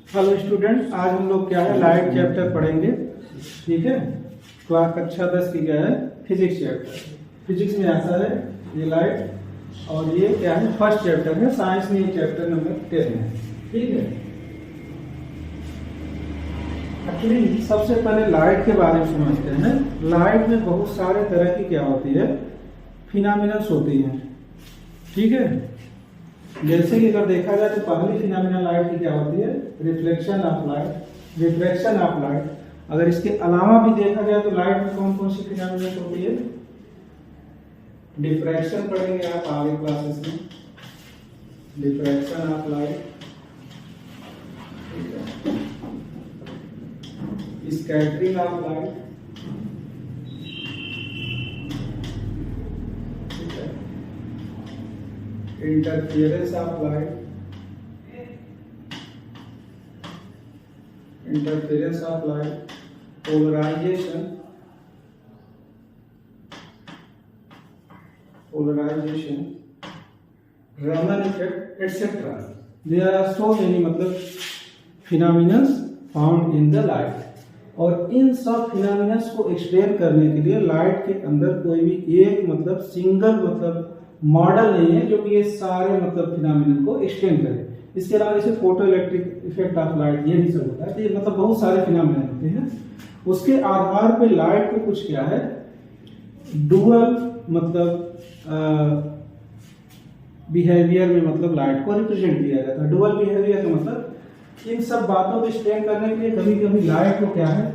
Hello student, आज हम लोग क्या है लाइट चैप्टर पढ़ेंगे। ठीक है, क्लास कक्षा 10 की क्या है फिजिक्स चैप्टर। फिजिक्स में आता है ये लाइट, और ये क्या है फर्स्ट चैप्टर है। साइंस में ये चैप्टर नंबर 10 है। ठीक है, एक्चुअली सबसे पहले लाइट के बारे में समझते हैं। लाइट में बहुत सारे तरह की क्या होती है फिनोमिनल्स होती हैं। ठीक है, जैसे कि अगर देखा जाए तो पहली फिनोमिना लाइट की क्या होती है reflection of light, refraction of light. अगर इसके अलावा भी देखा जाए तो लाइट में कौन कौन सी फिनोमिना होती है, डिफ्रैक्शन पढ़ेंगे आप आगे क्लासेस में, diffraction of light, scattering of light, interference of light, interference of light, polarisation, polarisation, Raman effect etcetera. There are so many मतलब phenomenals found in the light. और इन सब फिनोमिनल्स को एक्सप्लेन करने के लिए लाइट के अंदर कोई भी एक मतलब सिंगल मतलब मॉडल नहीं है जो कि ये सारे मतलब फिनोमिनन को एक्सप्लेन करे। इसके अलावा जैसे photo electric effect of light ये भी सब होता है। तो ये मतलब बहुत सारे फिनोमिनन होते हैं। उसके आधार पे लाइट को कुछ क्या है डुअल मतलब बिहेवियर में मतलब लाइट को रिप्रेजेंट किया जाता है। डुअल बिहेवियर का मतलब इन सब बातों को एक्सप्लेन करने के लिए कभी कभी लाइट को क्या है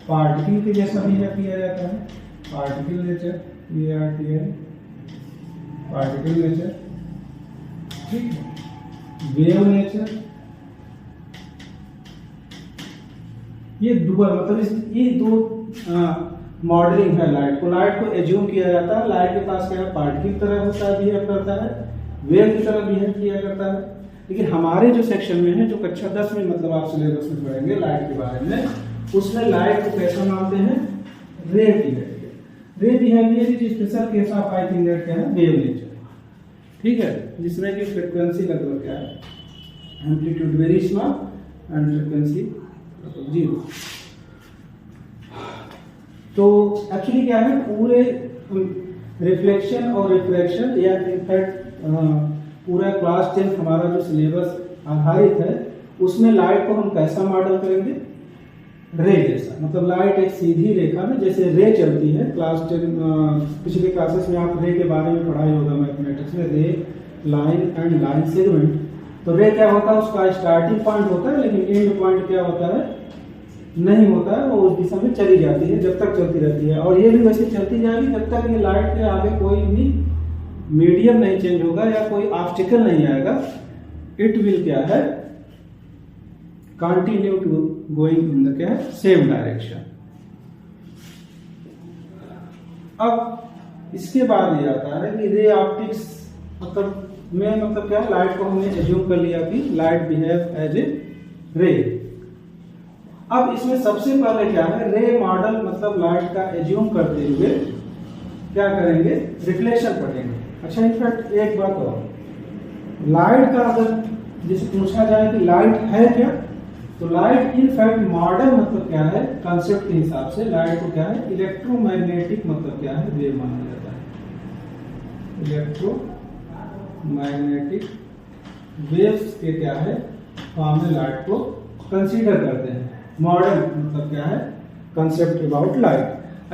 पार्टिकल के जैसा बिहेव किया जाता है। पार्टिकल नेचर, पार्टिकल नेचर, ठीक है, वेव नेचर। ये डुअल मतलब ये दो मॉडलिंग है लाइट को। लाइट को एज्यूम किया जाता है लाइट के पास क्या है पार्टिकल तरह होता है, बिहेव करता है, वेव की तरह बिहेव किया करता है। लेकिन हमारे जो सेक्शन में है जो कक्षा 10 में मतलब आप सिलेबस में पढ़ेंगे लाइट के बारे में, उसमें लाइट को कैसा मानते हैं रे बिहेवियर। रे behaviour is special case of I think that क्या है वेव नेचर। ठीक है, जिसमें कि फ्रीक्वेंसी लगभग क्या है amplitude very small and frequency 0। तो एक्चुअली क्या है पूरे रिफ्लेक्शन और रिफ्रैक्शन या इनफैक्ट पूरा क्लास 10 हमारा जो सिलेबस आधारित है उसमें लाइट को हम कैसा मॉडल करेंगे रे जैसा। मतलब लाइट एक सीधी रेखा में जैसे रे चलती है। क्लास 10 पिछले क्लासेस में आप रे के बारे में पढ़ाई होगा मैथमेटिक्स में, रे, लाइन एंड लाइन सेगमेंट। तो रे क्या होता है उसका स्टार्टिंग पॉइंट होता है लेकिन एंड पॉइंट क्या होता है नहीं होता है, वो उस दिशा में चली जाती है जब तक चलती रहती है। और ये भी वैसे चलती जाएगी जब तक ये लाइट के आगे कोई भी मीडियम नहीं चेंज होगा या कोई ऑब्स्टिकल नहीं आएगा। इट विल क्या है continue to going in the क्या है सेम डायरेक्शन। अब इसके बाद ये आता है कि रे ऑप्टिक्स मतलब में मतलब क्या लाइट को हमने एज्यूम कर लिया कि लाइट बिहेव एज ए रे। अब इसमें सबसे पहले क्या है रे मॉडल मतलब लाइट का एज्यूम करते हुए क्या करेंगे रिफ्लेक्शन पढ़ेंगे। अच्छा, इनफैक्ट एक बात और, लाइट का अगर जैसे पूछा जाए कि लाइट है क्या, तो लाइट इनफैक्ट मॉडल मतलब क्या है कंसेप्ट के हिसाब से लाइट को क्या है इलेक्ट्रोमैग्नेटिक मतलब क्या है वेव माना जाता है। इलेक्ट्रोमैग्नेटिक वेव्स के क्या है फॉर्म में लाइट को कंसीडर करते हैं। मॉडल मतलब क्या है concept about light.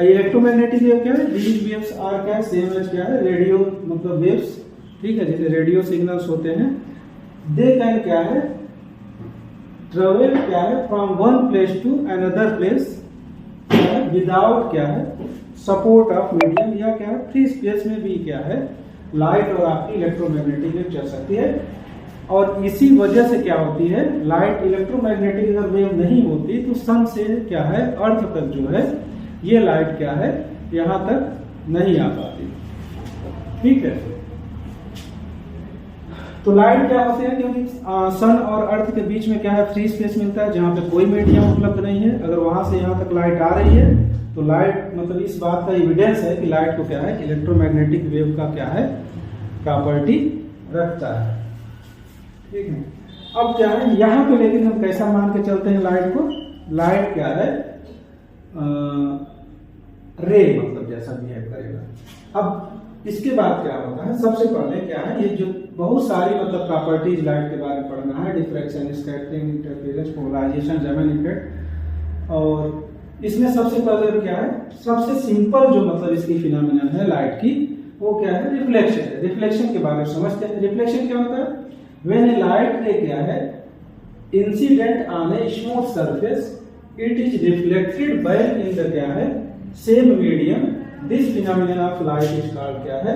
Electromagnetic wave क्या है दीज वेव्स आर क्या है सेम एज क्या है रेडियो मतलब वेव्स। ठीक है, जैसे रेडियो सिग्नल्स होते हैं, दे कैन क्या है ट्रेवल क्या है from one place to another place without क्या है सपोर्ट ऑफ मीडियम, या क्या है फ्री स्पेस में भी क्या है लाइट और आपकी इलेक्ट्रोमैग्नेटिक वेव चल सकती है। और इसी वजह से क्या होती है लाइट इलेक्ट्रोमैग्नेटिक अगर वेव नहीं होती तो सन से क्या है अर्थ तक जो है ये लाइट क्या है यहां तक नहीं आ पाती। ठीक है, तो लाइट क्या होते हैं क्योंकि सन और अर्थ के बीच में क्या है फ्री स्पेस मिलता है जहां पे कोई मीडियम उपलब्ध नहीं है। अगर वहां से यहां तक लाइट आ रही है तो लाइट मतलब इस बात का एविडेंस है कि लाइट को क्या है इलेक्ट्रोमैग्नेटिक वेव का क्या है प्रॉपर्टी रखता है। ठीक है, अब क्या है यहाँ पे, लेकिन हम कैसा मान के चलते हैं लाइट को, लाइट क्या है रे मतलब जैसा बिहेव करेगा। अब इसके बाद क्या होता है, सबसे पहले क्या है, ये जो बहुत सारी मतलब प्रॉपर्टीज लाइट के बारे में पढ़ना है, diffraction, scattering, interference, polarisation, German effect. और इसमें सबसे पहले क्या है, सबसे सिंपल जो मतलब इसकी फिनोमिना है लाइट की, वो क्या है, रिफ्लेक्शन है। रिफ्लेक्शन के बारे में समझते हैं। रिफ्लेक्शन क्या होता है, व्हेन ए लाइट रे क्या है incident on a smooth surface it is reflected back in the क्या है same medium, this phenomena of light is called क्या है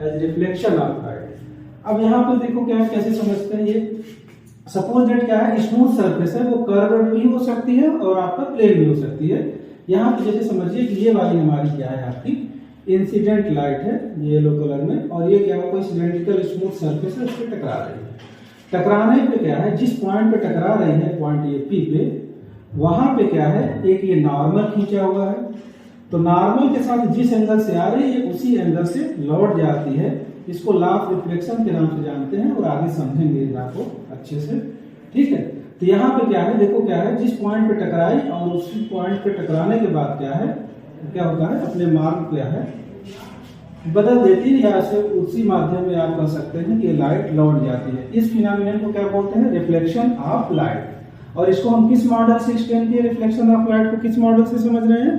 एज रिफ्लेक्शन ऑफ लाइट। अब यहाँ पे देखो क्या है, कैसे समझते हैं ये, सपोज दैट क्या है स्मूथ सरफेस है, वो कर्व भी हो सकती है और आपका प्लेन भी हो सकती है। यहाँ पे जैसे समझिए कि ये वाली हमारी क्या है आपकी इंसिडेंट लाइट है येलो कलर में, और ये क्या है कोई सिलेंड्रिकल स्मूथ सरफेस है, उस पर टकरा रही है। टकराने पे क्या है, जिस पॉइंट पे टकरा रही है, पॉइंट ये पी पे, वहां पे क्या है एक ये नॉर्मल खींचा हुआ है, तो नॉर्मल के साथ जिस एंगल से आ रही है उसी एंगल से लौट जाती है। इसको लॉ ऑफ रिफ्लेक्शन के नाम से जानते हैं और आगे समझेंगे इस बात को अच्छे से, ठीक है। तो यहाँ पे क्या है, देखो क्या है, जिस पॉइंट पे टकराई और उसी पॉइंट पे टकराने के बाद क्या है, क्या होता है, अपने मार्ग क्या है बदल देती है, या से उसी माध्यम में आप कह सकते हैं कि लाइट लौट जाती है। इस फिनोमिना को क्या बोलते हैं, रिफ्लेक्शन ऑफ लाइट। और इसको हम किस मॉडल से एक्सप्लेन किए, रिफ्लेक्शन ऑफ लाइट को किस मॉडल से समझ रहे हैं,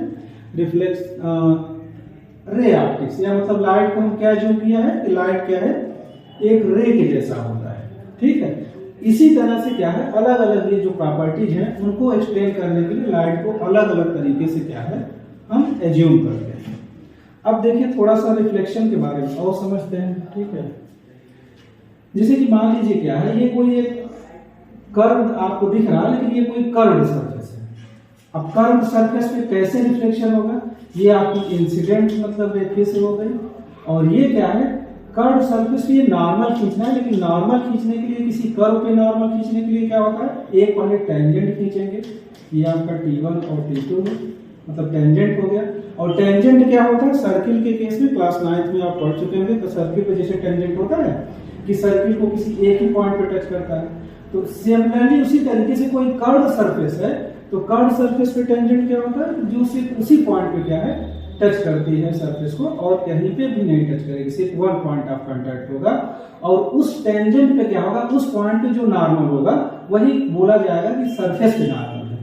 रे ऑप्टिक्स, या मतलब लाइट को हम क्या जो किया है कि लाइट क्या है एक रे के जैसा होता है, ठीक है। इसी तरह से क्या है अलग अलग ये जो प्रॉपर्टीज हैं उनको एक्सप्लेन करने के लिए लाइट को अलग अलग तरीके से क्या है हम एज्यूम करते हैं। अब देखिए थोड़ा सा रिफ्लेक्शन के बारे में और समझते हैं, ठीक है। जैसे कि मान लीजिए क्या है, ये कोई एक कर्व आपको दिख रहा है, लेकिन ये कोई कर्व सरफेस है। अब कर्व सरफेस पे कैसे रिफ्लेक्शन होगा, ये आपकी इंसिडेंट मतलब रेखा से हो गई, और ये क्या है कर्व सरफेस पे ये नॉर्मल खींचना है, लेकिन नॉर्मल खींचने के लिए किसी कर्व पे नॉर्मल खींचने के लिए क्या होता है, एक पहले टेंजेंट खींचेंगे, ये आपका T1 और T2 है, मतलब टेंजेंट हो गया। और टेंजेंट क्या होता है, सर्किल के केस में क्लास 9th में आप पढ़ चुके होंगे, तो सर्किल पे जैसे टेंजेंट होता है कि सर्किल को किसी एक ही पॉइंट पे टच करता है, तो सिमिलरली उसी तरीके से कोई कर्व सरफेस है, तो कर्व सरफेस पे टेंजेंट क्या होता है, जो सिर्फ उसी पॉइंट पे क्या है टच करती है सरफेस को, और कहीं पे भी नहीं टच करेगी, सिर्फ वन पॉइंट ऑफ कांटेक्ट होगा। और उस टेंजेंट पे क्या होगा, उस पॉइंट पे जो नॉर्मल होगा वही बोला जाएगा कि सरफेस पे नॉर्मल है,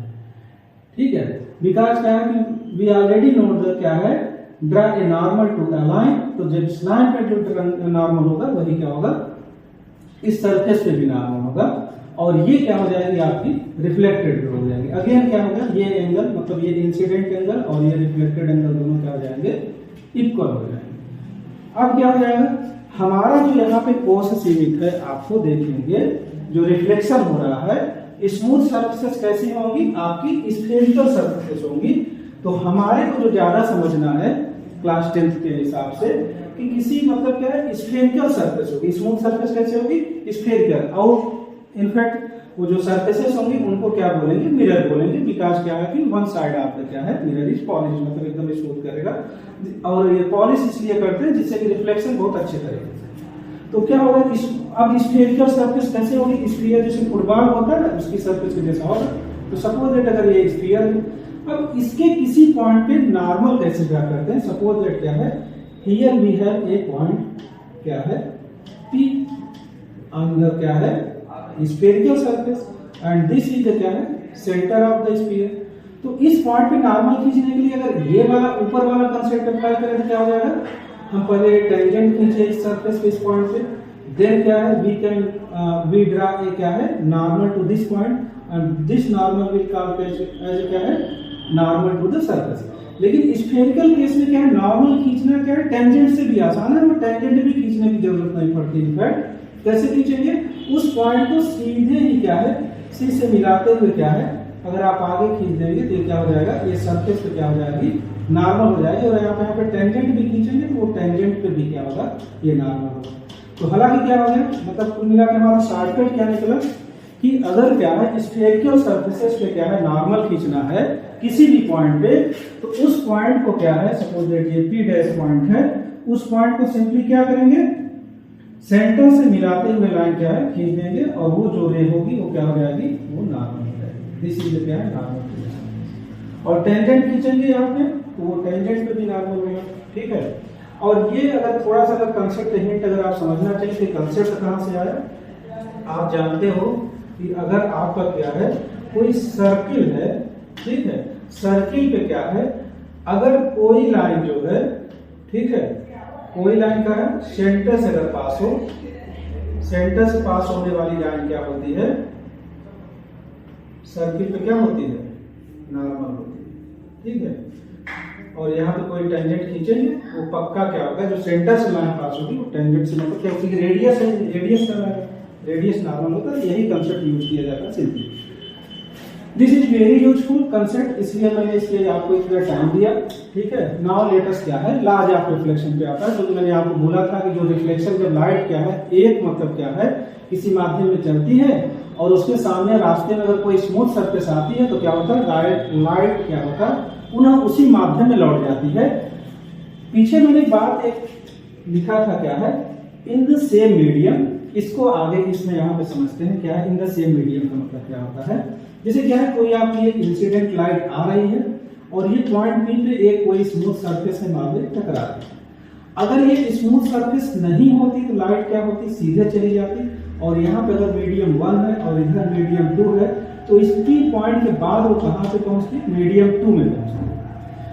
ठीक है। बिकॉज क्या है कि वी ऑलरेडी नो द क्या है draw a normal to a line, तो जब इस लाइन पे जो नॉर्मल होगा वही क्या होगा इस सरफेस पे भी नॉर्मल होगा, और ये क्या हो जाएगी आपकी रिफ्लेक्टेड हो जाएगी। अगेन क्या होगा, ये एंगल मतलब ये इंसिडेंट एंगल और ये रिफ्लेक्टेड एंगल दोनों क्या हो जाएंगे इक्वल हो जाएंगे। अब क्या हो जाएगा, हमारा जो यहाँ पे कोस सीमित है, आपको देखेंगे जो रिफ्लेक्शन हो रहा है स्मूथ सरफेसेस कैसी होंगी, आपकी स्फेरिकल सरफेसेस होंगी। तो हमारे को जो ज्यादा समझना है क्लास 10th के हिसाब से कि किसी मतलब क्या है स्फेरिकल सरफेस होगी, स्मूथ सरफेस कैसे होगी स्फेरिकल, और इनफैक्ट वो जो सरफेसेस होंगी उनको क्या बोलेंगे, मिरर बोलेंगे। बिकॉज क्या है कि वन साइड आपका क्या है मिरर इज पॉलिश, मतलब एकदम स्मूथ करेगा, और ये पॉलिश इसलिए करते हैं जिससे कि रिफ्लेक्शन बहुत अच्छे तरीके से। तो क्या होगा कि अब स्फेरिकल सरफेस कैसे होगी, स्फीयर जैसे फुटबॉल होता है उसकी सरफेस के जैसा होगा। तो सपोज दैट अगर ये स्फीयर है, अब इसके किसी पॉइंट पे नॉर्मल कैसे ड्रा करते हैं, सपोज दैट क्या है here we have a point क्या है P अंदर क्या है spherical surface, and this is the क्या है सेंटर ऑफ द स्फीयर। तो इस पॉइंट पे नॉर्मल खींचने के लिए अगर ये वाला ऊपर वाला कंसेप्ट अप्लाई करें तो क्या हो जाएगा, हम पहले टेंजेंट खींचे इस सरफेस पे इस पॉइंट पे, देन क्या है वी ड्रा ए क्या है normal to this point, and this normal will call as क्या है नॉर्मल टू द सरफेस। लेकिन स्फेरिकल केस में क्या है नॉर्मल खींचना क्या है टेंजेंट से भी आसान है, वो टेंजेंट भी खींचने की जरूरत नहीं पड़ती। इनफैक्ट कैसे खींचेंगे, उस पॉइंट को सीधे ही क्या है सी से मिलाते हुए क्या है अगर आप आगे खींच देंगे तो क्या हो जाएगा, ये सरफेस पे क्या हो जाएगी नॉर्मल हो जाएगी, और यहाँ पे टेंजेंट भी खींचेंगे तो वो टेंजेंट पे भी क्या होगा ये नॉर्मल होगा। तो हालांकि क्या हो गया, मतलब कुल मिला के हमारा शॉर्टकट क्या निकला कि अगर क्या है स्फेरिकल सरफेसेस पे क्या है नॉर्मल खींचना है किसी भी पॉइंट पे, तो उस पॉइंट को क्या है सपोज दैट ये P डैश पॉइंट है, उस पॉइंट को सिंपली क्या करेंगे सेंटर से मिलाते हुए लाइन क्या है खींच देंगे और वो जो रे होगी वो क्या हो जाएगी, वो नॉर्मल हो जाएगी। दिस इज क्या है नॉर्मल। और टेंजेंट खींचेंगे यहाँ पे तो वो टेंजेंट पे भी नॉर्मल होगा, ठीक है। और ये अगर थोड़ा सा अगर कंसेप्ट हिंट अगर आप समझना चाहिए कि कंसेप्ट कहाँ से आया, आप जानते हो कि अगर आपका क्या है कोई सर्किल है, ठीक है, सर्किल पे क्या है अगर कोई लाइन जो है, ठीक है, कोई लाइन का है सेंटर से अगर पास हो, सेंटर से पास होने वाली लाइन क्या होती है, सर्किल पे क्या होती है नॉर्मल होती है, ठीक है। और यहाँ पे कोई टेंजेंट खींचेंगे वो पक्का क्या होगा, जो सेंटर से लाइन पास होगी वो टेंजेंट से मतलब क्या होगी, रेडियस है, रेडियस का रेडियस नॉर्मल होता है। यही कंसेप्ट यूज किया जाता है simply. This is very useful concept, इसलिए मैंने इसलिए आपको इतना टाइम दिया, ठीक है। नाउ लेटेस्ट क्या है लॉज ऑफ रिफ्लेक्शन पे आता है। तो मैंने आपको बोला था कि जो रिफ्लेक्शन जब लाइट क्या है, एक मतलब क्या है किसी माध्यम में चलती है और उसके सामने रास्ते में अगर कोई स्मूथ सरफेस आती है तो क्या होता है लाइट क्या होता है पुनः उसी माध्यम में लौट जाती है। पीछे मैंने बात एक लिखा था क्या है इन द सेम मीडियम, इसको आगे इसमें यहाँ पे समझते हैं क्या है इन द सेम मीडियम का मतलब क्या होता है। जैसे क्या है कोई आपकी एक इंसिडेंट लाइट आ रही है और ये पॉइंट बी पे एक कोई स्मूथ सरफेस से मार टकरा रही है। अगर ये स्मूथ सरफेस नहीं होती तो लाइट क्या होती सीधे चली जाती, और यहाँ पे अगर मीडियम 1 है और इधर मीडियम 2 है तो इस पी पॉइंट के बाद वो कहाँ पे पहुंचती मीडियम 2 में पहुंचती।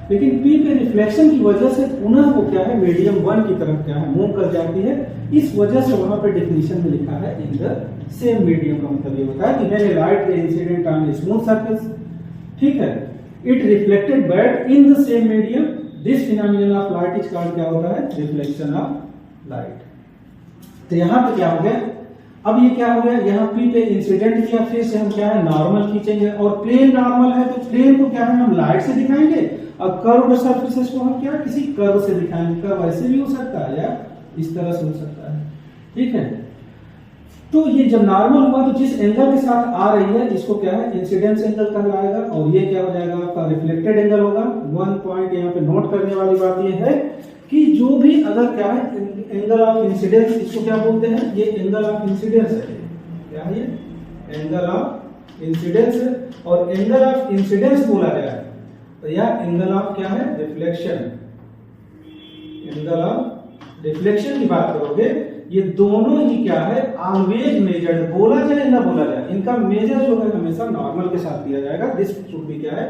लेकिन पी पे रिफ्लेक्शन की वजह से पुनः वो क्या है मीडियम 1 की तरफ क्या है मूव कर जाती है। इस वजह से वहां पे डेफिनेशन में लिखा है इन द सेम मीडियम का मतलब ये होता है कि when light ray incident on smooth surface, ठीक है, it reflected back in the same medium, this phenomenon of light is called क्या होता है रिफ्लेक्शन ऑफ लाइट। तो यहाँ पे क्या हो गया, अब ये क्या हो गया, यहाँ पी पे इंसिडेंट किया, फिर से हम क्या है नॉर्मल खींचेंगे और प्लेन नॉर्मल है तो प्लेन को क्या है हम लाइट से दिखाएंगे और कर्व सरफेसेस को हम क्या किसी कर्व से दिखाएंगे। कर्व ऐसे भी हो सकता है या इस तरह से हो सकता है, ठीक है। तो ये जब नॉर्मल हुआ तो जिस एंगल के साथ आ रही है इसको क्या है इंसिडेंस एंगल कहलाएगा और ये क्या हो जाएगा आपका रिफ्लेक्टेड एंगल होगा। 1 पॉइंट यहाँ पे नोट करने वाली बात ये है कि जो भी अगर क्या है एंगल ऑफ इंसिडेंस, इसको क्या बोलते हैं, ये एंगल ऑफ इंसिडेंस है, क्या है ये एंगल ऑफ इंसिडेंस है। और एंगल ऑफ इंसिडेंस बोला गया है तो यह एंगल ऑफ क्या है रिफ्लेक्शन, एंगल ऑफ रिफ्लेक्शन की बात करोगे ये दोनों ही क्या है ऑलवेज मेजर्ड, बोला जाए ना बोला जाए इनका मेजर जो है हमेशा नॉर्मल के साथ दिया जाएगा। दिस शुड बी क्या है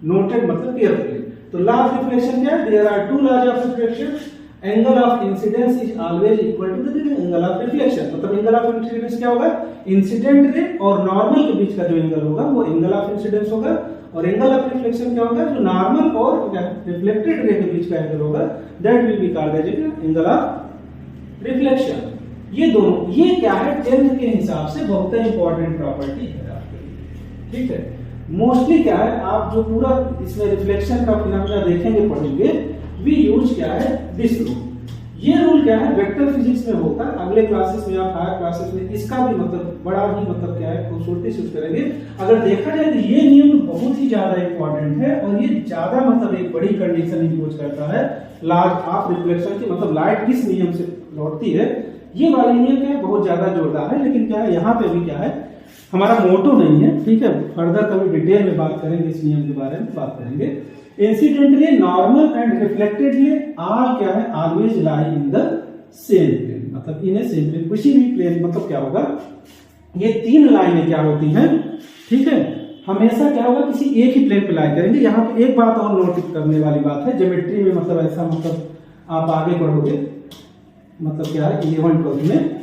नोटेड मतलब केयरफुली। तो लॉ ऑफ रिफ्लेक्शन क्या है, there are 2 laws of reflection, angle of incidence is always equal to the angle of reflection. मतलब एंगल ऑफ इंसिडेंस क्या होगा, इंसिडेंट रे और नॉर्मल के बीच का जो एंगल होगा वो एंगल ऑफ इंसिडेंस होगा, और एंगल ऑफ रिफ्लेक्शन क्या होगा जो नॉर्मल और क्या रिफ्लेक्टेड रे के बीच का एंगल होगा that will be called as angle of reflection. ये दोनों ये क्या है 10th के हिसाब से बहुत इंपॉर्टेंट प्रॉपर्टी है आपके लिए, ठीक है। मोस्टली क्या है आप जो पूरा इसमें रिफ्लेक्शन का फिनोमेना देखेंगे पढ़ेंगे, वी यूज क्या है दिस रूल। ये रूल क्या है वेक्टर फिजिक्स में होता है, अगले क्लासेस में आप हायर क्लासेस में इसका भी मतलब बड़ा ही मतलब क्या है खूबसूरती से यूज करेंगे। अगर देखा जाए तो ये नियम बहुत ही ज्यादा इंपॉर्टेंट है और ये ज्यादा मतलब एक बड़ी कंडीशन यूज करता है लॉज ऑफ रिफ्लेक्शन की, मतलब लाइट किस नियम से लौटती है ये वाली नियम क्या है बहुत ज्यादा जोरदार है। लेकिन क्या है यहाँ पे भी क्या है हमारा मोटो नहीं है, ठीक है, फर्दर कभी डिटेल में बात करेंगे इस नियम के बारे में बात करेंगे। Incident ray normal and reflected ray are क्या है always lie in the same plane, मतलब इन ए सेम प्लेन, किसी भी प्लेन मतलब क्या होगा ये 3 लाइनें क्या होती हैं, ठीक है, हमेशा क्या होगा किसी एक ही प्लेन पे लाई करेंगे। यहाँ पे एक बात और नोटिस करने वाली बात है, ज्योमेट्री में मतलब ऐसा मतलब आप आगे बढ़ोगे मतलब क्या है 11 12 में,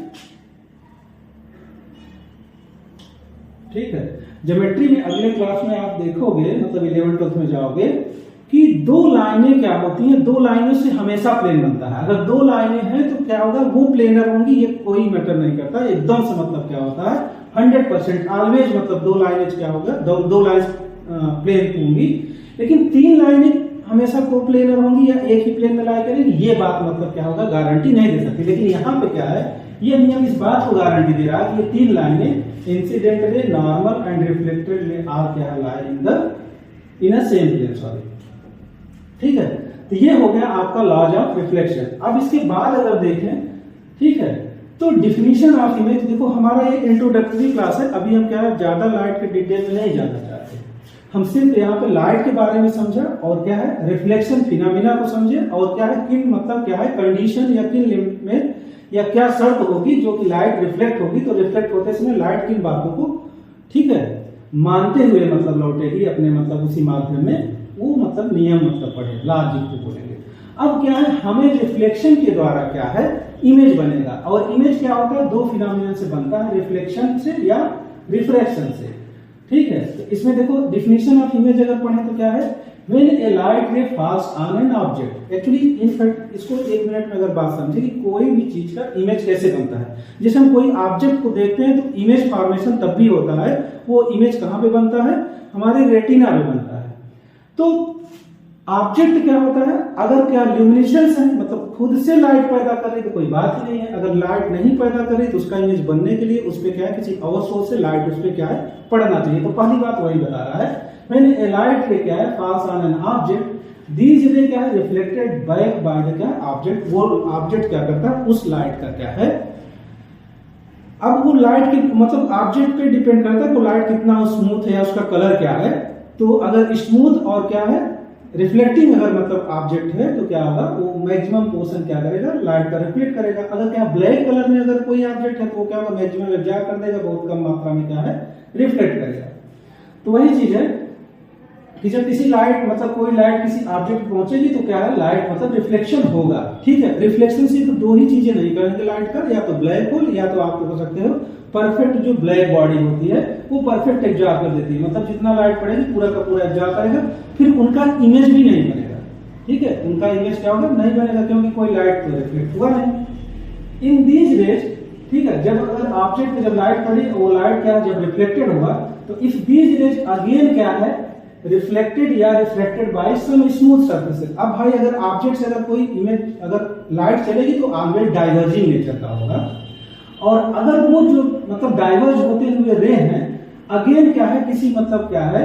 ठीक है, ज्योमेट्री में अगले क्लास में आप देखोगे मतलब 11 12 में जाओगे कि 2 लाइनें क्या होती हैं, 2 लाइनों से हमेशा प्लेन बनता है। अगर 2 लाइनें हैं तो क्या होगा वो प्लेनर होंगी, ये कोई मैटर नहीं करता एकदम से मतलब क्या होता है 100% ऑलवेज मतलब 2 लाइनें क्या होगा 2 लाइन प्लेन होंगी। लेकिन 3 लाइनें हमेशा को प्लेनर होंगी या एक ही प्लेन में लाई करेंगी ये बात मतलब क्या होगा गारंटी नहीं दे सकती। लेकिन यहाँ पे क्या है ये नियम इस बात को गारंटी दे रहा है कि ये 3 लाइनें incident ray normal and reflected ray are क्या lie in a same plane, sorry, ठीक है। तो ये हो गया आपका लॉज ऑफ रिफ्लेक्शन। अब इसके बाद अगर देखें, ठीक है, तो डिफिनीशन ऑफ इमेज, देखो हमारा ये इंट्रोडक्टरी क्लास है, अभी हम क्या है ज्यादा लाइट के डिटेल में नहीं जाना चाहते, हम सिर्फ यहाँ पे लाइट के बारे में समझा और क्या है रिफ्लेक्शन फिनोमेना को समझे और क्या है किन मतलब क्या है कंडीशन या किन लिमिट में या क्या शर्त होगी जो कि लाइट रिफ्लेक्ट होगी, तो रिफ्लेक्ट होते समय लाइट किन बातों को ठीक है मानते हुए मतलब लौटेगी अपने मतलब उसी माध्यम में, वो मतलब नियम मतलब पढ़े लॉजिक को बोलेंगे। अब क्या है हमें रिफ्लेक्शन के द्वारा क्या है इमेज बनेगा, और इमेज क्या होता है दो फिनोमेना से बनता है, रिफ्लेक्शन से या रिफ्रैक्शन से, ठीक है। तो इसमें देखो डिफिनीशन ऑफ इमेज अगर पढ़े तो क्या है, व्हेन ए लाइट रे falls on an object, actually in fact इसको एक मिनट में अगर बात समझे कि कोई भी चीज का इमेज कैसे बनता है, जैसे हम कोई ऑब्जेक्ट को देखते हैं तो इमेज फॉर्मेशन तब भी होता है, वो इमेज कहाँ पे बनता है हमारे रेटिना में बनता है। तो ऑब्जेक्ट क्या होता है, अगर क्या ल्यूमिनेसेंस है मतलब खुद से लाइट पैदा करे तो कोई बात ही नहीं है, अगर लाइट नहीं पैदा करे तो उसका इमेज बनने के लिए उस पर क्या है किसी और सोर्स से लाइट उस पर क्या है पड़ना चाहिए। तो पहली बात वही बता रहा है, व्हेन ए लाइट रे क्या है falls on an object these रे क्या है रिफ्लेक्टेड बैक बाय द क्या ऑब्जेक्ट, वो ऑब्जेक्ट क्या करता है उस लाइट का क्या है, अब वो लाइट के मतलब ऑब्जेक्ट पे डिपेंड करता है वो लाइट कितना स्मूथ है, उसका कलर क्या है। तो अगर स्मूथ और क्या है रिफ्लेक्टिंग अगर मतलब ऑब्जेक्ट है तो क्या होगा वो मैक्सिमम पोर्शन क्या करेगा लाइट का रिफ्लेक्ट करेगा। अगर क्या ब्लैक कलर में अगर कोई ऑब्जेक्ट है तो वो क्या होगा मैक्सिमम एब्जॉर्ब कर देगा, बहुत कम मात्रा में क्या है रिफ्लेक्ट करेगा। तो वही चीज है कि जब किसी लाइट मतलब कोई लाइट किसी ऑब्जेक्ट पहुंचेगी तो क्या है लाइट मतलब रिफ्लेक्शन होगा, ठीक है। रिफ्लेक्शन सिर्फ दो ही चीजें नहीं करेंगे लाइट का, या तो ब्लैक होल या तो आप कह सकते हो परफेक्ट जो ब्लैक बॉडी होती है वो परफेक्ट एब्जॉर्ब कर देती है, मतलब जितना लाइट पड़ेगी पूरा का पूरा एब्जॉर्ब करेगा, फिर उनका इमेज भी नहीं बनेगा, ठीक है। उनका इमेज क्या होगा नहीं बनेगा क्योंकि कोई लाइट तो रिफ्लेक्ट हुआ नहीं। इन दीज रेज, ठीक है, जब अगर ऑब्जेक्ट पे जब लाइट पड़ी वो लाइट क्या जब रिफ्लेक्टेड हुआ तो इफ दीज रेज अगेन क्या है रिफ्लेक्टेड या reflected by some smooth surfaces. अब भाई अगर ऑब्जेक्ट से अगर कोई इमेज अगर लाइट चलेगी तो ऑलवेज डाइवर्जिंग नेचर का होगा, और अगर वो जो मतलब डाइवर्ज होते हुए रे हैं अगेन क्या है किसी मतलब क्या है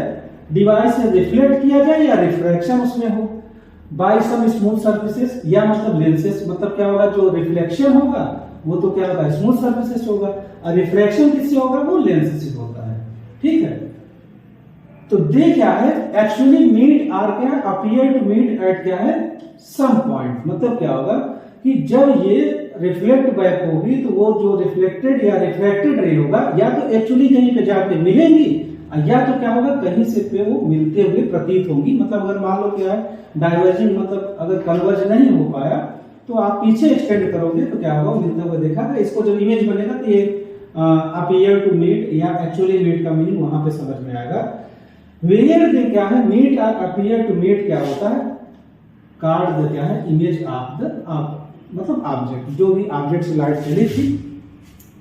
डिवाइस से रिफ्लेक्ट किया जाए या रिफ्रैक्शन उसमें हो बाय सम स्मूथ सरफेसेस या मतलब लेंसेस, मतलब क्या होगा जो रिफ्लेक्शन होगा वो तो क्या होगा स्मूथ सरफेसेस होगा और रिफ्रैक्शन किससे होगा वो लेंस से होता है, ठीक है। तो दे क्या है एक्चुअली मीट आर क्या है अपीयर टू मीट एट क्या है सम पॉइंट, मतलब क्या होगा कि जब ये रिफ्लेक्ट बैक होगी तो वो जो रिफ्लेक्टेड या रिफ्रैक्टेड रे होगा या तो एक्चुअली कहीं पे जाके मिलेंगी या तो क्या होगा कहीं से पे वो मिलते हुए प्रतीत होंगी। मतलब अगर मान लो क्या है डाइवर्जिंग मतलब अगर कन्वर्ज नहीं हो पाया तो आप पीछे एक्सटेंड करोगे तो क्या होगा मिलते हुए देखा था। इसको जब इमेज बनेगा तो ये अपीयर टू मीट या एक्चुअली मीट का मीनिंग वहां पे समझ में आएगा। वेयर दे क्या है मीट और अपीयर टू मीट क्या होता है कार्ड क्या है इमेज ऑफ द मतलब ऑब्जेक्ट, जो भी ऑब्जेक्ट से लाइट चली थी।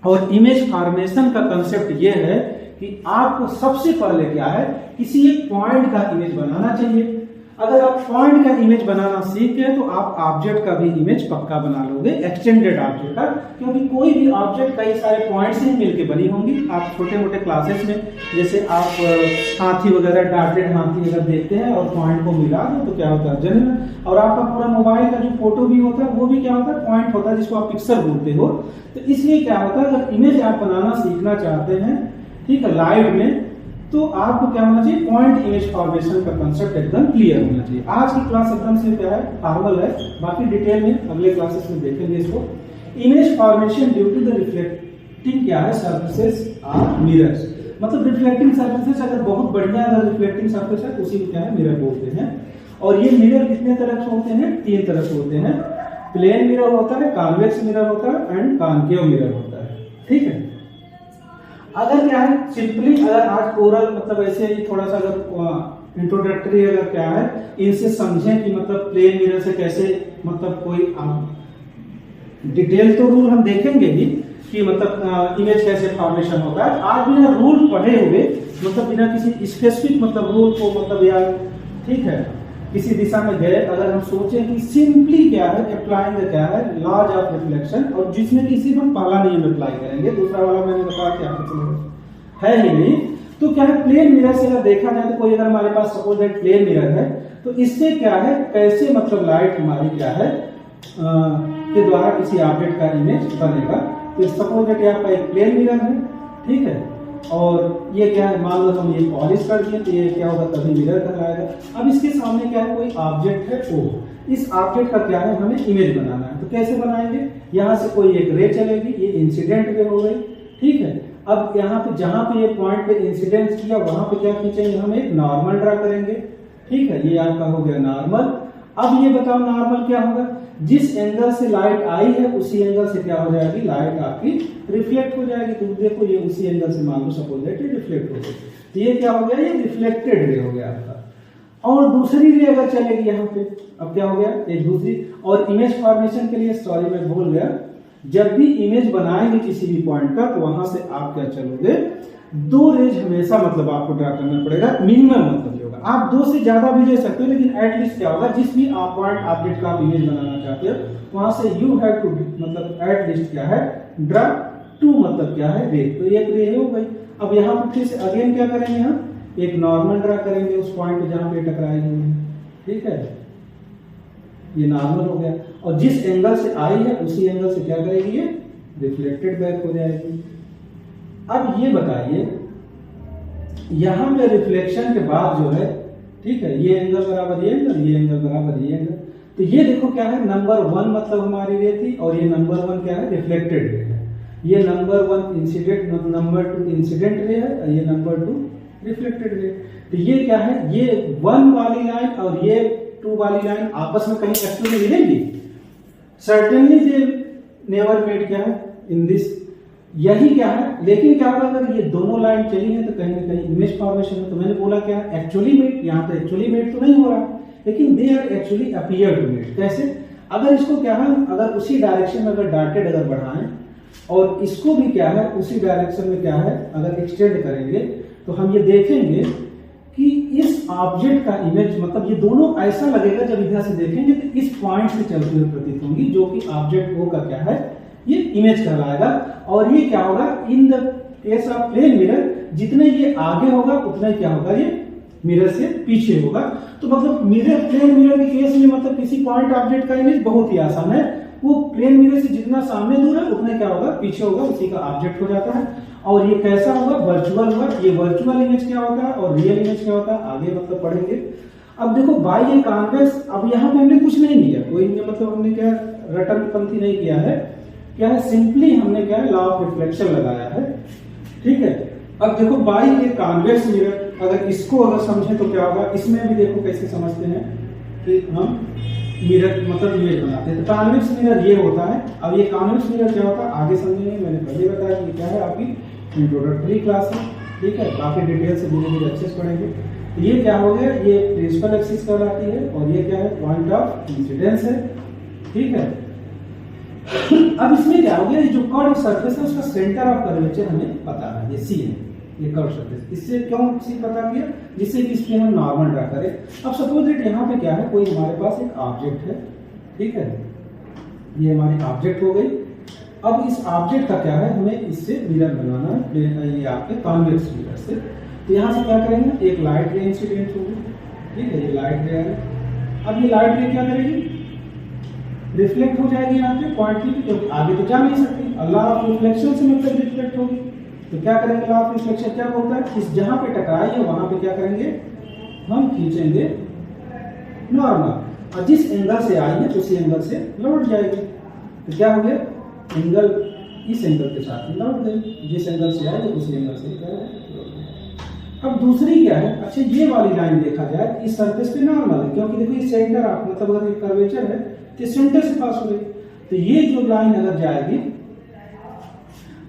और इमेज फॉर्मेशन का कंसेप्ट ये है कि आपको सबसे पहले क्या है किसी एक पॉइंट का इमेज बनाना चाहिए। अगर आप पॉइंट का इमेज बनाना सीख गए तो आप ऑब्जेक्ट का भी इमेज पक्का बना लोगे, एक्सटेंडेड ऑब्जेक्ट का, क्योंकि कोई भी ऑब्जेक्ट कई सारे पॉइंट से मिलकर बनी होंगी। आप छोटे मोटे क्लासेस में जैसे आप हाथी वगैरह डॉटेड हाथी अगर देखते हैं और पॉइंट को मिला दो तो क्या होता है जन्म, और आपका पूरा मोबाइल का जो फोटो भी होता है वो भी क्या होता है पॉइंट होता है जिसको आप पिक्सल बोलते हो। तो इसलिए क्या होता है अगर इमेज आप बनाना सीखना चाहते हैं ठीक है लाइव में तो आपको क्या होना चाहिए पॉइंट इमेज फॉर्मेशन का कंसेप्ट एकदम क्लियर होना चाहिए। आज की क्लास एकदम से क्या है फॉर्मल है, बाकी डिटेल में अगले क्लासेस में देखेंगे इसको। Image formation due to the reflecting क्या है सरफेसेस आर मिरर्स, मतलब रिफ्लेक्टिंग सरफेसेस अगर बहुत बढ़िया अगर रिफ्लेक्टिंग सरफेस है तो उसी को क्या है मिरर बोलते हैं। और ये मिरर कितने तरह के होते हैं तीन तरह से होते हैं, प्लेन मिरर होता है, कॉन्वेक्स मिरर होता है एंड कॉन्केव मिरर होता है, ठीक है। अगर क्या है सिंपली अगर आज ओरल मतलब ऐसे ही थोड़ा सा अगर इंट्रोडक्टरी अगर क्या है इनसे समझें कि मतलब प्लेन मिरर से कैसे मतलब कोई डिटेल तो रूल हम देखेंगे ही कि मतलब इमेज कैसे फॉर्मेशन होता है। आज बिना रूल पढ़े हुए मतलब बिना किसी स्पेसिफिक मतलब रूल को मतलब या ठीक है किसी दिशा में गए अगर हम सोचें कि सिंपली क्या है अप्लाइंग क्या है लॉज ऑफ रिफ्लेक्शन, और जिसमें कि सिर्फ हम पहला नियम अप्लाई करेंगे, दूसरा वाला मैंने बताया कि आपको सिलेबस है ही नहीं। तो क्या है प्लेन मिरर से अगर देखा जाए तो कोई अगर हमारे पास सपोज दैट प्लेन मिरर है तो इससे क्या है कैसे मतलब लाइट हमारी क्या है के द्वारा किसी ऑब्जेक्ट का इमेज बनेगा। तो सपोज दैट ये आपका एक प्लेन मिरर है, ठीक है, और ये क्या है, मान लो हम ये पॉलिश कर दिए तो ये क्या होगा, तभी मिरर कहलाएगा। अब इसके सामने क्या है, कोई ऑब्जेक्ट है ओ, इस ऑब्जेक्ट का क्या है, हमें इमेज बनाना है। तो कैसे बनाएंगे, यहाँ से कोई एक रे चलेगी, ये इंसिडेंट रे हो गई, ठीक है। अब यहाँ पे जहाँ पे ये पॉइंट पे इंसिडेंट किया वहां पे क्या खींचेंगे, हम एक नॉर्मल ड्रा करेंगे, ठीक है, ये आपका हो गया नॉर्मल। अब ये बताओ नॉर्मल क्या होगा, जिस एंगल से लाइट आई है उसी एंगल से क्या हो जाएगी, लाइट आपकी रिफ्लेक्ट हो जाएगी। तो देखो ये उसी एंगल से मान लो सपोज दैट ये रिफ्लेक्ट हो गई, तो ये क्या हो गया, ये रिफ्लेक्टेड रे हो गया आपका। और दूसरी रे अगर चलेगी यहाँ पे, अब क्या हो गया, एक दूसरी। और इमेज फॉर्मेशन के लिए, सॉरी मैं भूल गया, जब भी इमेज बनाएंगे किसी भी पॉइंट का तो वहां से आप क्या चलोगे, दो रेज हमेशा मतलब आपको ड्रा करना पड़ेगा, मिनिमम मतलब ये होगा। आप दो से ज्यादा भी ले सकते हो, लेकिन एटलीस्ट क्या होगा, जिस भी आप पॉइंट ऑब्जेक्ट का इमेज बनाना चाहते हो वहां से यू हैव टू मतलब एटलीस्ट क्या है, ड्रा टू मतलब क्या है, रे। तो एक रे हो गई। अब यहाँ पर फिर से अगेन क्या करेंगे, हम एक नॉर्मल ड्रा करेंगे उस पॉइंट पे जहां पे टकराएगी, ठीक है, ये नॉर्मल हो गया। और जिस एंगल से आई है उसी एंगल से क्या करेगी, ये रिफ्लेक्टेड बैक हो जाएगी। अब ये बताइए, यहां पे रिफ्लेक्शन के बाद जो है, ठीक है, ये एंगल बराबर ये एंगल, ये एंगल बराबर ये एंगल, तो ये देखो क्या है, नंबर 1 मतलब हमारी रे थी, और ये नंबर 1 क्या है, रिफ्लेक्टेड रे है। ये number 1 incident, number 2 incident ray है, और ये नंबर 2 रिफ्लेक्टेड रे। तो ये क्या है, ये 1 वाली लाइन और ये 2 वाली लाइन आपस में कहीं एक्चुअली मिलेंगी, सर्टेनली दे नेवर मेड क्या है इन दिस, यही क्या है। लेकिन क्या होगा, अगर ये दोनों लाइन चली है तो कहीं ना कहीं इमेज फॉर्मेशन है। तो मैंने बोला क्या, एक्चुअली मेड, यहाँ पे एक्चुअली मेड तो नहीं हो रहा, लेकिन they are actually appear to made. कैसे, अगर इसको क्या है, अगर उसी डायरेक्शन में अगर डॉटेड अगर बढ़ाएं और इसको भी क्या है उसी डायरेक्शन में क्या है अगर एक्सटेंड करेंगे, तो हम ये देखेंगे कि इस ऑब्जेक्ट का इमेज मतलब ये दोनों ऐसा लगेगा, जब इधर से देखेंगे तो इस पॉइंट से चलते हुए प्रतीत होंगी, जो कि ऑब्जेक्ट ओ का क्या है, ये इमेज कहलाएगा। और ये क्या होगा, in the case of plane mirror, जितने ये आगे होगा उतना ही क्या होगा, ये मिरर से पीछे होगा। तो मतलब मिरर, प्लेन मिरर के केस में मतलब किसी पॉइंट ऑब्जेक्ट का इमेज बहुत ही आसान है, वो प्लेन मिरर से जितना सामने दूर है उतना क्या होगा, पीछे होगा, उसी का ऑब्जेक्ट हो जाता है। और ये कैसा होगा, वर्चुअल होगा। ये वर्चुअल इमेज क्या होता है और रियल इमेज क्या होता है, आगे मतलब पढ़ेंगे। अब देखो बाई ए कॉन्वेक्स, अब यहाँ पे हमने कुछ नहीं किया, कोई मतलब हमने क्या रटन पंथी नहीं किया है, क्या है, सिंपली हमने क्या है, लॉ ऑफ रिफ्लेक्शन लगाया है, ठीक है। अब देखो बाई ए कॉन्वेक्स मिरर, अगर इसको अगर समझे तो क्या होगा, इसमें भी देखो कैसे समझते हैं कि हम मिरर मतलब इमेज बनाते हैं। तो कॉन्वेक्स मिरर ये होता है। अब ये कॉन्वेक्स मिरर क्या होता है आगे समझेंगे, मैंने पहले बताया कि क्या है, आपकी इंट्रोडक्टरी क्लास है, ठीक है, बाकी डिटेल से धीरे धीरे अच्छे से पढ़ेंगे। तो ये क्या हो गया, ये प्रिंसिपल एक्सिस कहलाती है, और ये क्या है, पॉइंट ऑफ इंसिडेंस है, ठीक है। अब इसमें क्या हो गया, ये जो कर्व सरफेस है उसका सेंटर ऑफ कर्वेचर हमें पता है, ये सी है, ये कर्व सरफेस। इससे क्यों सी पता किया, जिससे कि इसमें हम नॉर्मल ड्रा करें। अब सपोज दैट यहाँ पे क्या है, कोई हमारे पास एक ऑब्जेक्ट है, ठीक है, ये हमारी ऑब्जेक्ट हो गई। अब इस ऑब्जेक्ट का क्या है, हमें इससे मिरर बनाना है, ये आपके कॉन्वेक्स मिरर से। तो यहाँ से क्या करेंगे, एक लाइट रे इंसिडेंट होगी, ठीक है, ये लाइट रे है। अब ये लाइट रे क्या करेगी, रिफ्लेक्ट हो जाएगी यहाँ पे पॉइंट की, क्योंकि आगे तो जा नहीं सकती, लॉ ऑफ रिफ्लेक्शन से मतलब रिफ्लेक्ट होगी। तो क्या करेंगे, लॉ ऑफ रिफ्लेक्शन क्या बोलता है, इस जहां पे टकराई है वहां पे क्या करेंगे, हम खींचेंगे नॉर्मल, और जिस एंगल से आई है उसी एंगल से लौट जाएगी। तो क्या हो गया, एंगल इस एंगल के साथ लौट गई, जिस एंगल से आई है उसी एंगल से लौट गई। अब दूसरी क्या है, अच्छा ये वाली लाइन देखा जाए इस सरफेस पे नॉर्मल है, क्योंकि देखो ये सेंटर ऑफ मतलब अगर एक कर्वेचर है तो सेंटर से पास हो गई। तो ये जो लाइन अगर जाएगी,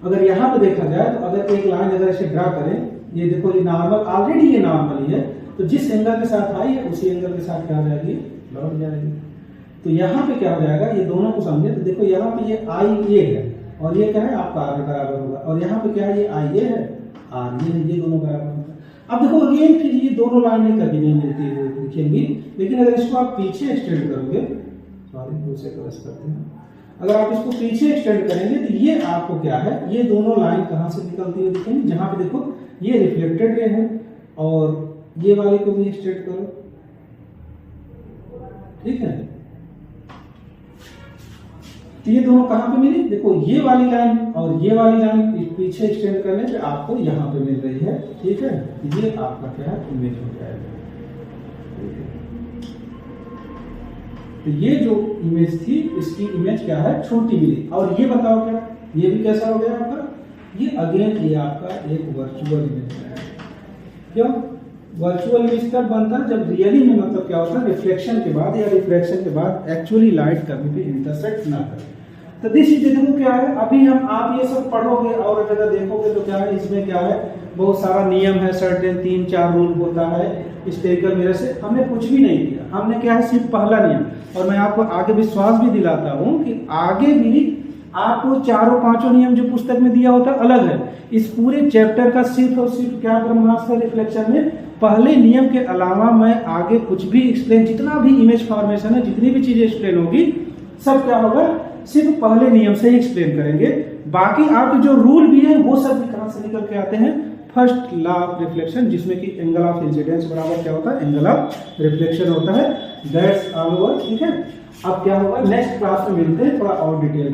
अगर यहाँ पे देखा जाए तो अगर एक लाइन अगर ऐसे ड्रा करें, ये देखो ये नॉर्मल, ऑलरेडी ये नॉर्मल ही है, तो जिस एंगल के साथ आई है उसी एंगल के साथ क्या हो जाएगी, लौट जाएगी। तो यहाँ पे क्या हो जाएगा, ये दोनों को समझे तो देखो यहाँ पे ये आई ए है और ये क्या है आपका आर बराबर होगा, और यहाँ पे क्या है, ये आई ए है, आर ये है, ये दोनों बराबर होगा। अब देखो अगेन फिर ये दोनों लाइनें कभी नहीं मिलती दिखेंगी, लेकिन अगर इसको आप पीछे एक्सटेंड करोगे, सॉरी दूसरे को रस करते हैं, अगर आप इसको पीछे एक्सटेंड करेंगे तो ये आपको क्या है, ये दोनों लाइन कहाँ से निकलती हुई दिखेंगी, जहां पे देखो ये रिफ्लेक्टेड रे है, और ये वाले को भी एक्सटेंड करो, ठीक है। तो ये दोनों कहाँ पे मिली, देखो ये वाली लाइन और ये वाली लाइन पीछे एक्सटेंड करने पे आपको यहाँ पे मिल रही है, ठीक है। ये आपका क्या है, इमेज हो जाएगा। तो ये जो इमेज थी इसकी इमेज क्या है, छोटी मिली। और ये बताओ क्या, ये भी कैसा हो गया आपका, ये अगेन ये आपका एक वर्चुअल इमेज है। क्यों वर्चुअल इमेज कब बनता है, जब रियली में मतलब क्या होता है, रिफ्लेक्शन के बाद या रिफ्लेक्शन के बाद एक्चुअली लाइट कभी भी इंटरसेक्ट ना करे। तो दिस इज देखो क्या है, अभी आप ये सब पढ़ोगे और अगर देखोगे तो क्या है, इसमें क्या है, बहुत सारा नियम है, सर्टेन 3-4 रूल होता है स्फेरिकल मिरर से। हमने कुछ भी नहीं किया, हमने क्या है सिर्फ पहला नियम। और मैं आपको आगे विश्वास भी दिलाता हूँ कि आगे भी आपको 4-5 नियम जो पुस्तक में दिया होता है अलग है। इस पूरे चैप्टर का सिर्फ और सिर्फ क्या ब्रह्मास्त्र रिफ्लेक्शन में पहले नियम के अलावा मैं आगे कुछ भी एक्सप्लेन, जितना भी इमेज फॉर्मेशन है, जितनी भी चीजें एक्सप्लेन होगी, सब क्या होगा, सिर्फ पहले नियम से ही एक्सप्लेन करेंगे। बाकी आपके जो रूल भी है वो सब भी कहां से निकल के आते हैं, फर्स्ट लॉ ऑफ रिफ्लेक्शन, जिसमें कि एंगल ऑफ इंसिडेंस बराबर क्या होता है, एंगल ऑफ रिफ्लेक्शन होता है। दैट्स ऑल ओवर, ठीक है। अब क्या होगा, नेक्स्ट क्लास में मिलते हैं थोड़ा और डिटेल